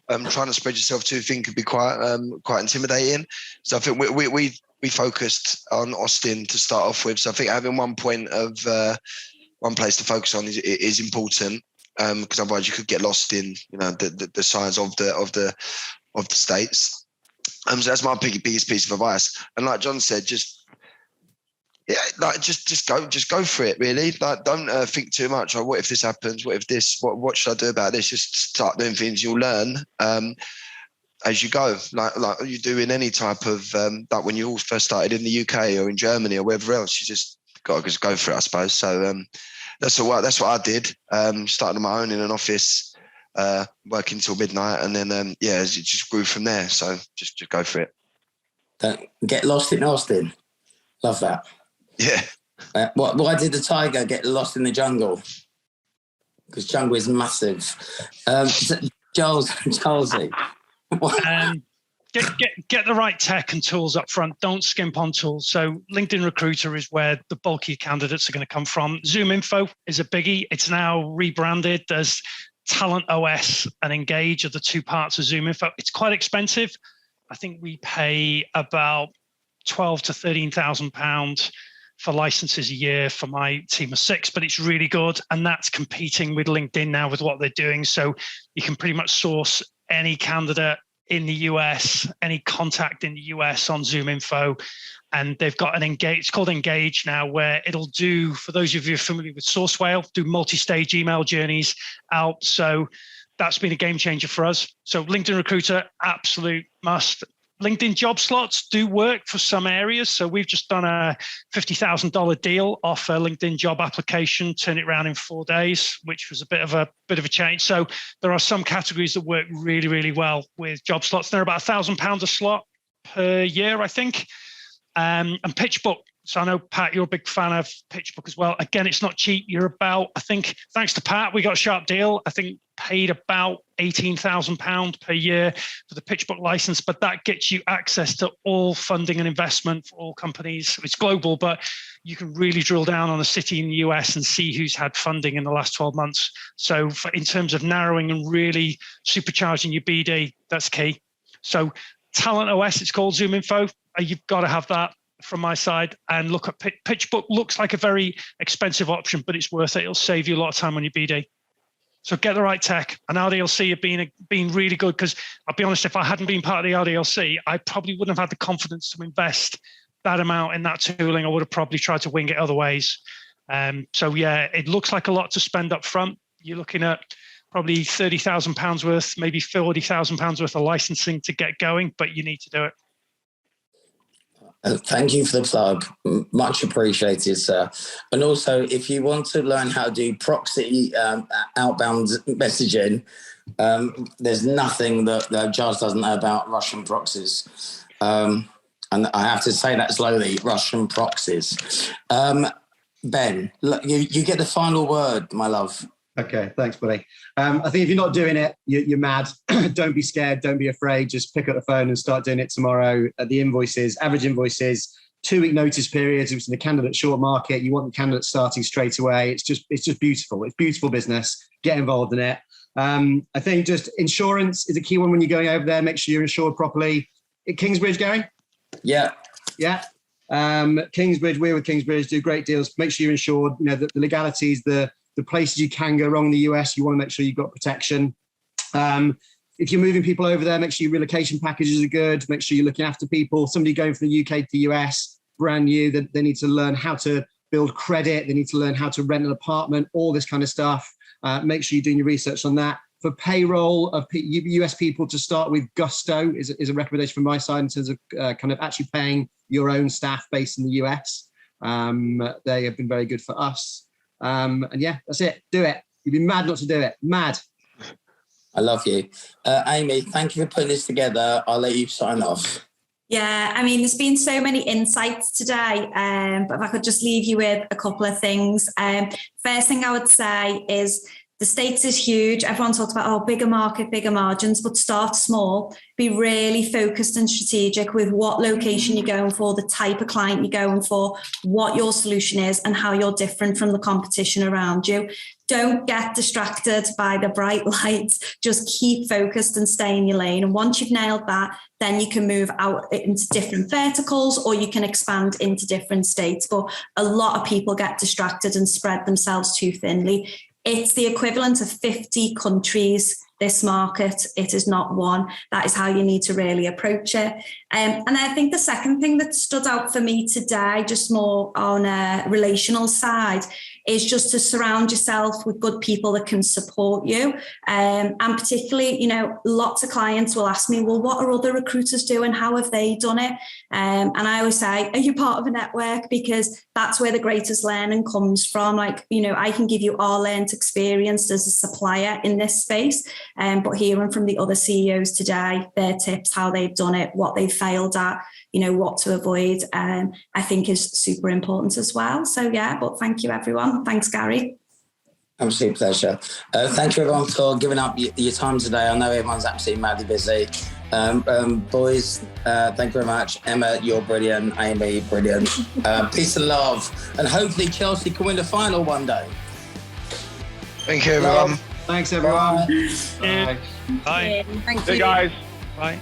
trying to spread yourself too thin could be quite intimidating. So I think we focused on Austin to start off with. So I think having one point of one place to focus on is important, because otherwise you could get lost in the size of the states. So that's my biggest piece of advice. And like John said, just go for it, really. Like, don't think too much. Or what if this happens? What if this? What should I do about this? Just start doing things. You'll learn. as you go, like you do in any type of like when you all first started in the UK or in Germany or wherever else. You just got to just go for it, I suppose. So that's what I did. Started on my own in an office, working till midnight, and then it just grew from there. So just go for it. Don't get lost in Austin. Love that. Yeah. Why did the tiger get lost in the jungle? Because jungle is massive. Charlesy. Get the right tech and tools up front. Don't skimp on tools. So LinkedIn Recruiter is where the bulky candidates are going to come from. Zoom Info is a biggie. It's now rebranded as Talent OS and Engage are the two parts of Zoom Info. It's quite expensive. I think we pay about £12,000 to £13,000 for licenses a year for my team of 6, but it's really good. And that's competing with LinkedIn now with what they're doing. So you can pretty much source any candidate in the US, any contact in the US on Zoom Info. And they've got an Engage, it's called Engage now, where it'll do, for those of you who are familiar with Sourcewell, do multi-stage email journeys out. So that's been a game changer for us. So LinkedIn Recruiter, absolute must. LinkedIn job slots do work for some areas. So we've just done a $50,000 deal off a LinkedIn job application, turn it around in 4 days, which was a bit of a change. So there are some categories that work really, really well with job slots. They're about £1,000 a slot per year, I think. And PitchBook. So I know, Pat, you're a big fan of PitchBook as well. Again, it's not cheap. You're about, I think, thanks to Pat, we got a sharp deal. I think paid about £18,000 per year for the PitchBook license, but that gets you access to all funding and investment for all companies. It's global, but you can really drill down on a city in the US and see who's had funding in the last 12 months. So in terms of narrowing and really supercharging your BD, that's key. So Talent OS, it's called Zoom Info. You've got to have that from my side, and look at PitchBook. Looks like a very expensive option, but it's worth it. It'll save you a lot of time on your BD. So get the right tech. And RDLC have been really good, because I'll be honest, if I hadn't been part of the RDLC, I probably wouldn't have had the confidence to invest that amount in that tooling. I would have probably tried to wing it other ways. So yeah, it looks like a lot to spend up front. You're looking at probably £30,000 worth, maybe £40,000 worth of licensing to get going, but you need to do it. Thank you for the plug. Much appreciated, sir. And also, if you want to learn how to do proxy outbound messaging, there's nothing that Giles doesn't know about Russian proxies. And I have to say that slowly, Russian proxies. Ben, look, you get the final word, my love. Okay, thanks, buddy. I think if you're not doing it, you're mad. Don't be scared. Don't be afraid. Just pick up the phone and start doing it tomorrow. The invoices, average invoices, 2-week notice periods. It's in the candidate short market. You want the candidate starting straight away. It's just beautiful. It's beautiful business. Get involved in it. I think just insurance is a key one when you're going over there. Make sure you're insured properly. Kingsbridge, Gary? Yeah. Yeah. Kingsbridge, we're with Kingsbridge, do great deals. Make sure you're insured. You know, the legalities, the places you can go wrong in the US, you want to make sure you've got protection. If you're moving people over there, make sure your relocation packages are good. Make sure you're looking after people. Somebody going from the UK to the US, brand new, they need to learn how to build credit. They need to learn how to rent an apartment, all this kind of stuff. Make sure you're doing your research on that. For payroll of US people, to start with, Gusto is a recommendation from my side in terms of kind of actually paying your own staff based in the US. They have been very good for us. And yeah, that's it. Do it. You'd be mad not to do it. Mad. I love you. Amy, thank you for putting this together. I'll let you sign off. Yeah, I mean, there's been so many insights today, but if I could just leave you with a couple of things. First thing I would say is the States is huge. Everyone talks about, bigger market, bigger margins, but start small. Be really focused and strategic with what location you're going for, the type of client you're going for, what your solution is, and how you're different from the competition around you. Don't get distracted by the bright lights. Just keep focused and stay in your lane. And once you've nailed that, then you can move out into different verticals, or you can expand into different states. But a lot of people get distracted and spread themselves too thinly. It's the equivalent of 50 countries, this market. It is not one. That is how you need to really approach it. And I think the second thing that stood out for me today, just more on a relational side, is just to surround yourself with good people that can support you. And particularly, lots of clients will ask me, well, what are other recruiters doing? How have they done it? And I always say, are you part of a network? Because that's where the greatest learning comes from. Like, I can give you our learned experience as a supplier in this space, but hearing from the other CEOs today, their tips, how they've done it, what they've failed at, what to avoid, I think is super important as well. So yeah, but thank you everyone. Thanks, Gary. Absolute pleasure. Thank you everyone for giving up your time today. I know everyone's absolutely madly busy. Boys, thank you very much. Emma, you're brilliant. Amy, brilliant. Peace and love. And hopefully Chelsea can win the final one day. Thank you, everyone. Thanks, everyone. Bye. Bye. Thank Hey you. guys. Bye.